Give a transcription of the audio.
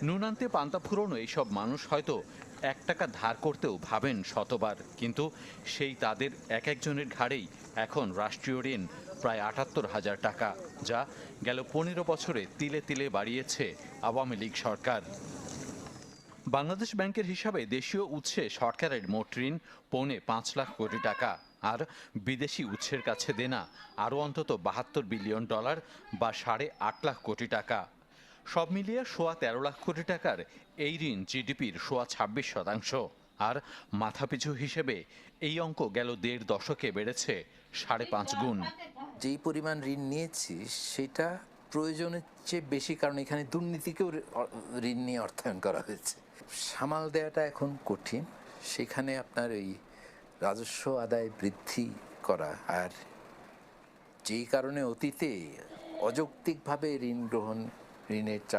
নুন আনতে পান্তা ফুরোনো এইসব মানুষ হয়তো 1 টাকা ধার করতেও ভাবেন শতবার, কিন্তু সেই তাদের এক একজনের ঘাড়েই এখন রাষ্ট্রীয় ঋণ প্রায় ৭৮,০০০ টাকা, যা গেল ১৫ বছরে তিলে তিলে বাড়িয়েছে আওয়ামী লীগ সরকার। বাংলাদেশ ব্যাংকের হিসাবে দেশীয় উৎসে সরকারের মোট ঋণ ৫.৫ লাখ কোটি টাকা, আর বিদেশি উৎসের কাছে দেনা আরও অন্তত $৭২ বিলিয়ন বা ৮.৫ লাখ কোটি টাকা। সব মিলিয়ে সোয়া ১৩ লাখ কোটি টাকার এই ঋণ জিডিপির সোয়া ২৬%। আর মাথাপিছু হিসেবে এই অঙ্ক গেল ১.৫ দশকে বেড়েছে ৫.৫ গুণ। যেই পরিমাণ ঋণ নিয়েছি সেটা প্রয়োজনের চেয়ে বেশি, কারণ এখানে দুর্নীতিকেও ঋণ নিয়ে অর্থায়ন করা হয়েছে। সামাল দেওয়াটা এখন কঠিন। সেখানে আপনার এই রাজস্ব আদায় বৃদ্ধি করা, আর যেই কারণে অতীতে অযৌক্তিকভাবে ঋণের চাপ